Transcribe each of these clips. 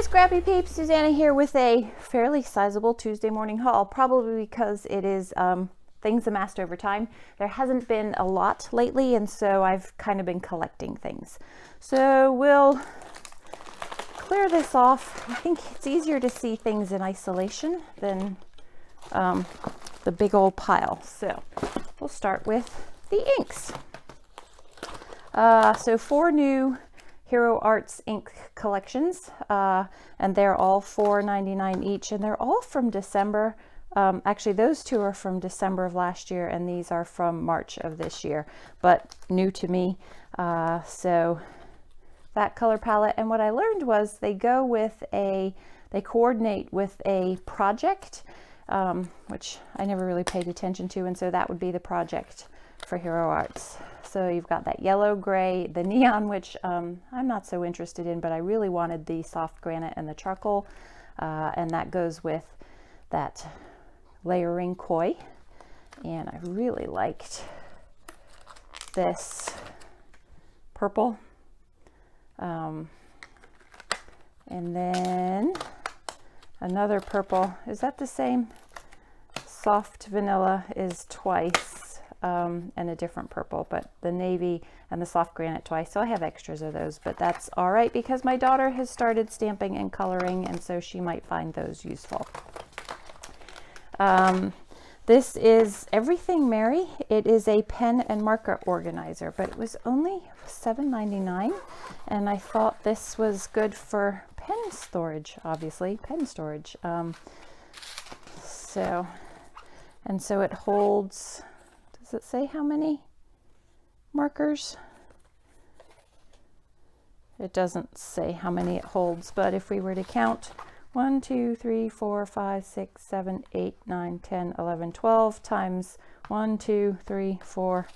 Scrappy Peeps, Suzanna here with a fairly sizable Tuesday morning haul, probably because it is things amassed over time. There hasn't been a lot lately, and so I've kind of been collecting things. So we'll clear this off. I think it's easier to see things in isolation than the big old pile. So we'll start with the inks. So 4 new Hero Arts ink collections, and they're all $4.99 each, and they're all from December. Actually, those 2 are from December of last year, and these are from March of this year, but new to me. So that color palette, and what I learned was they coordinate with a project, which I never really paid attention to, and so that would be the project for Hero Arts. So you've got that yellow, gray, the neon, which I'm not so interested in, but I really wanted the soft granite and the charcoal, and that goes with that layering koi. And I really liked this purple. And then another purple. Is that the same? Soft vanilla is twice. And a different purple, but the navy and the soft granite twice. So I have extras of those, but that's all right because my daughter has started stamping and coloring, and so she might find those useful. This is Everything Mary. It is a pen and marker organizer, but it was only $7.99, and I thought this was good for pen storage, obviously, pen storage. So it holds, does it say how many markers? It doesn't say how many it holds, but if we were to count 1, 2, 3, 4, 5, 6, 7, 8, 9, 10, 11, 12 times 1, 2, 3, 4,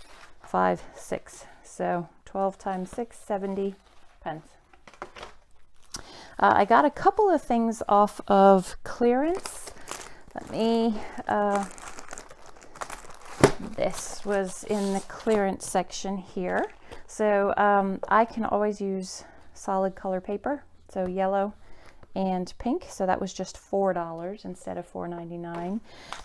5, 6. So 12 times 6, 70 pens. I got a couple of things off of clearance. Let me, this was in the clearance section here. So I can always use solid color paper, so yellow and pink. So that was just $4 instead of $4.99.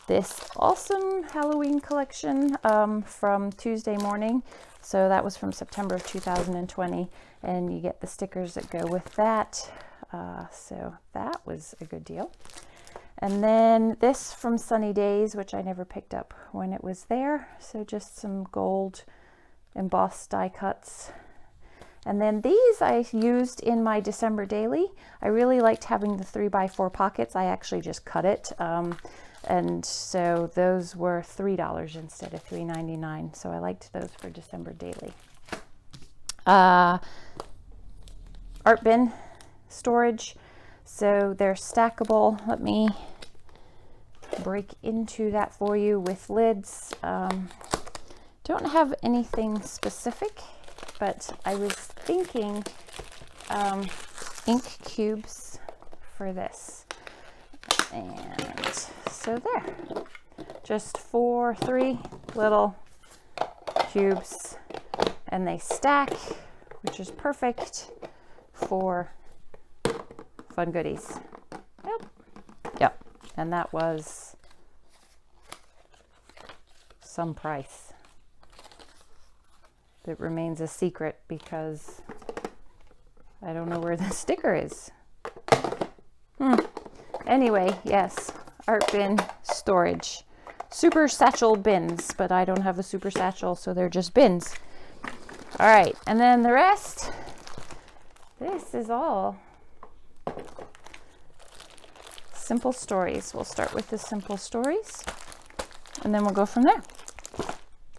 This awesome Halloween collection from Tuesday morning. So that was from September of 2020, and you get the stickers that go with that. So that was a good deal. And then this from Sunny Days, which I never picked up when it was there. So just some gold embossed die cuts. And then these I used in my December daily. I really liked having the 3x4 pockets. I actually just cut it. And so those were $3 instead of $3.99. So I liked those for December daily. Art bin storage. So they're stackable. Let me break into that for you with lids. Don't have anything specific, but I was thinking ink cubes for this. And so there. Just 3 little cubes, and they stack, which is perfect for fun goodies. Yep. And that was some price. It remains a secret because I don't know where the sticker is. Anyway, yes, art bin storage. Super satchel bins, but I don't have a super satchel, so they're just bins. All right, and then the rest, this is all simple stories. We'll start with the simple stories, and then we'll go from there.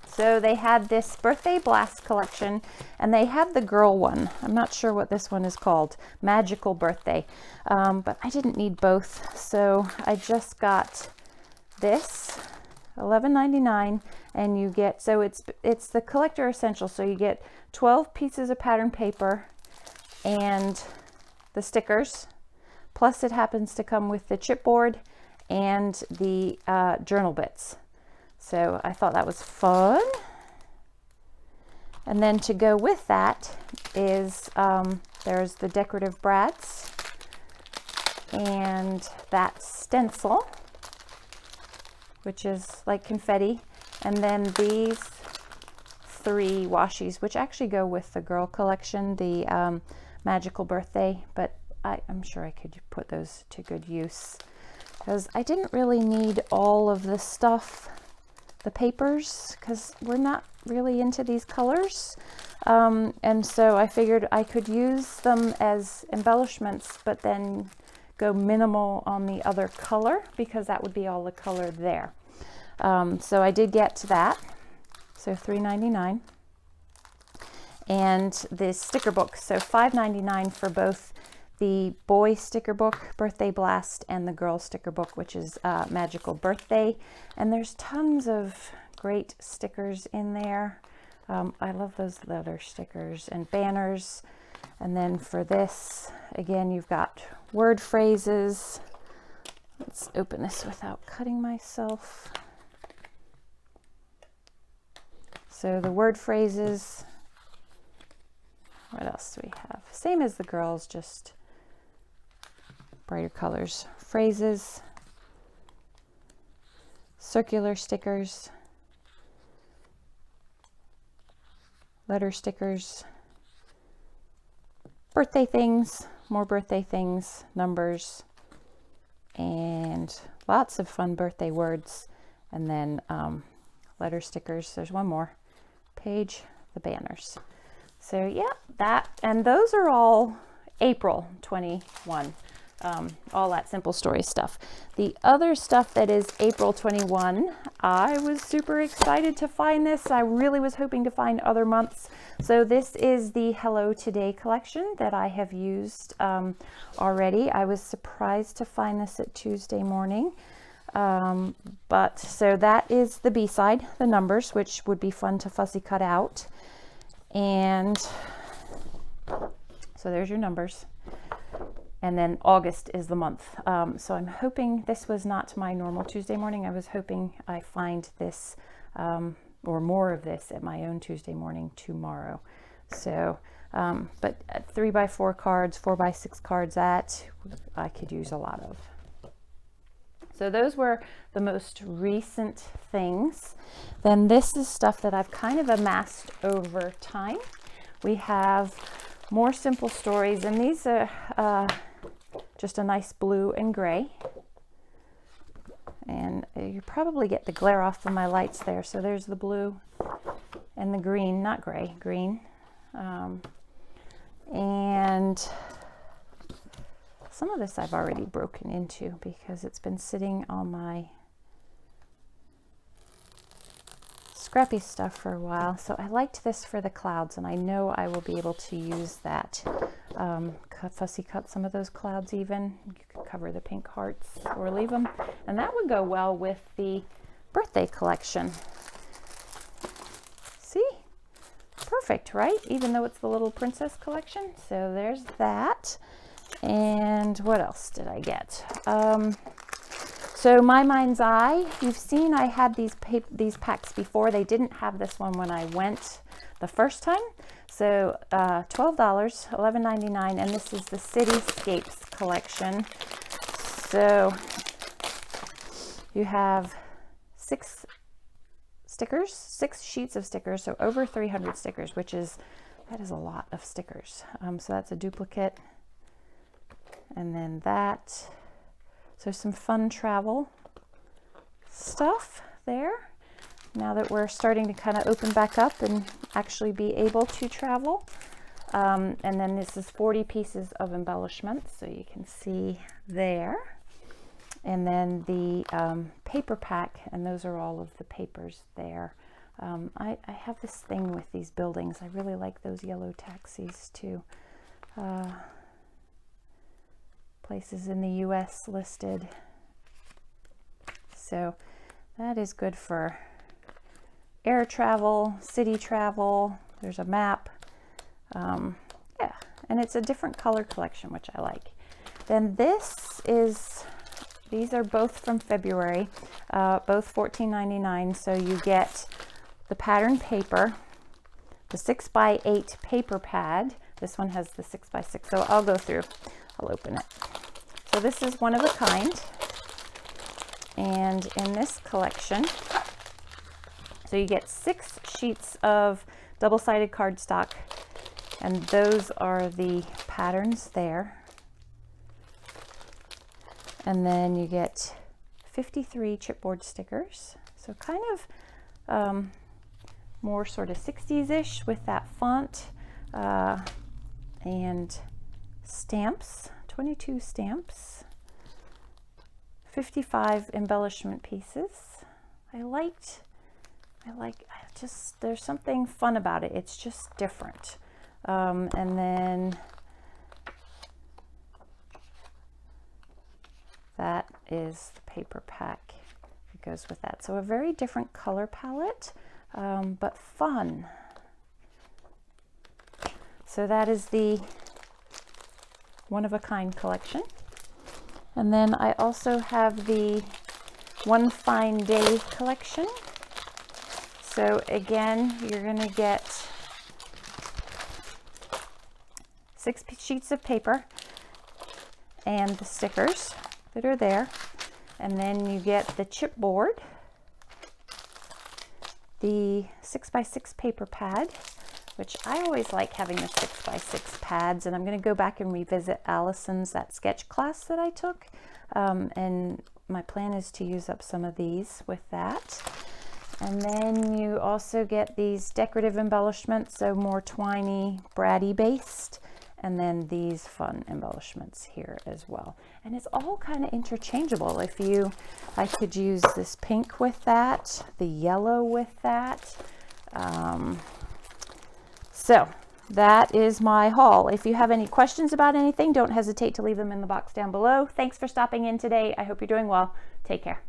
So they had this birthday blast collection, and they had the girl one. I'm not sure what this one is called, Magical Birthday, but I didn't need both, so I just got this, $11.99, and you get, so it's the collector essential, so you get 12 pieces of pattern paper and the stickers, plus it happens to come with the chipboard and the journal bits. So I thought that was fun. And then to go with that is there's the decorative brads, and that stencil, which is like confetti, and then these 3 washies, which actually go with the girl collection, the magical birthday, but I'm sure I could put those to good use because I didn't really need all of the stuff, the papers, because we're not really into these colors. And so I figured I could use them as embellishments, but then go minimal on the other color because that would be all the color there. So I did get to that. So $3.99. And the sticker book, so $5.99 for both the boy sticker book, Birthday Blast, and the girl sticker book, which is Magical Birthday. And there's tons of great stickers in there. I love those leather stickers and banners. And then for this, again, you've got word phrases. Let's open this without cutting myself. So the word phrases, what else do we have? Same as the girls, just brighter colors. Phrases, circular stickers, letter stickers, birthday things, more birthday things, numbers, and lots of fun birthday words. And then letter stickers. There's one more page, the banners. So yeah, that, and those are all April 21. All that Simple Story stuff. The other stuff that is April 21, I was super excited to find this. I really was hoping to find other months. So this is the Hello Today collection that I have used already. I was surprised to find this at Tuesday morning. But so that is the B-side, the numbers, which would be fun to fussy cut out. And so there's your numbers. And then August is the month. So I'm hoping this was not my normal Tuesday morning. I was hoping I find this or more of this at my own Tuesday morning tomorrow. So, but 3x4 cards, 4x6 cards, that I could use a lot of. So those were the most recent things. Then this is stuff that I've kind of amassed over time. We have more Simple Stories, and these are just a nice blue and gray. And you probably get the glare off of my lights there. So there's the blue and the green, not gray, green. And some of this I've already broken into because it's been sitting on my scrappy stuff for a while. So I liked this for the clouds, and I know I will be able to use that. Fussy cut some of those clouds even. You could cover the pink hearts or leave them. And that would go well with the birthday collection. See? Perfect, right? Even though it's the little princess collection. So there's that. And what else did I get? So My Mind's Eye, you've seen I had these packs before. They didn't have this one when I went the first time. So $12, $11.99, and this is the Cityscapes collection. So you have 6 stickers, 6 sheets of stickers, so over 300 stickers, that is a lot of stickers. So that's a duplicate. And then that, so some fun travel stuff there. Now that we're starting to kind of open back up and actually be able to travel. And then this is 40 pieces of embellishments, so you can see there. And then the paper pack, and those are all of the papers there. I have this thing with these buildings. I really like those yellow taxis too. Places in the US listed. So that is good for air travel, city travel. There's a map. Yeah, and it's a different color collection, which I like. Then these are both from February, both $14.99. So you get the pattern paper, the 6x8 paper pad. This one has the 6x6, so I'll go through. I'll open it. So So this is one of a kind. And in this collection, so you get 6 sheets of double-sided cardstock, and those are the patterns there. And then you get 53 chipboard stickers. So kind of more sort of 60s-ish with that font, and stamps, 22 stamps, 55 embellishment pieces. There's something fun about it. It's just different. And then that is the paper pack that goes with that. So a very different color palette, but fun. So that is the one-of-a-kind collection. And then I also have the One Fine Day collection. So again, you're going to get 6 sheets of paper and the stickers that are there. And then you get the chipboard, the 6x6 paper pad, which I always like having the 6x6 pads, and I'm going to go back and revisit Allison's, that sketch class that I took, and my plan is to use up some of these with that. And then you also get these decorative embellishments, so more twiny, bratty based, and then these fun embellishments here as well. And it's all kind of interchangeable. I could use this pink with that, the yellow with that. So that is my haul. If you have any questions about anything, don't hesitate to leave them in the box down below. Thanks for stopping in today. I hope you're doing well. Take care.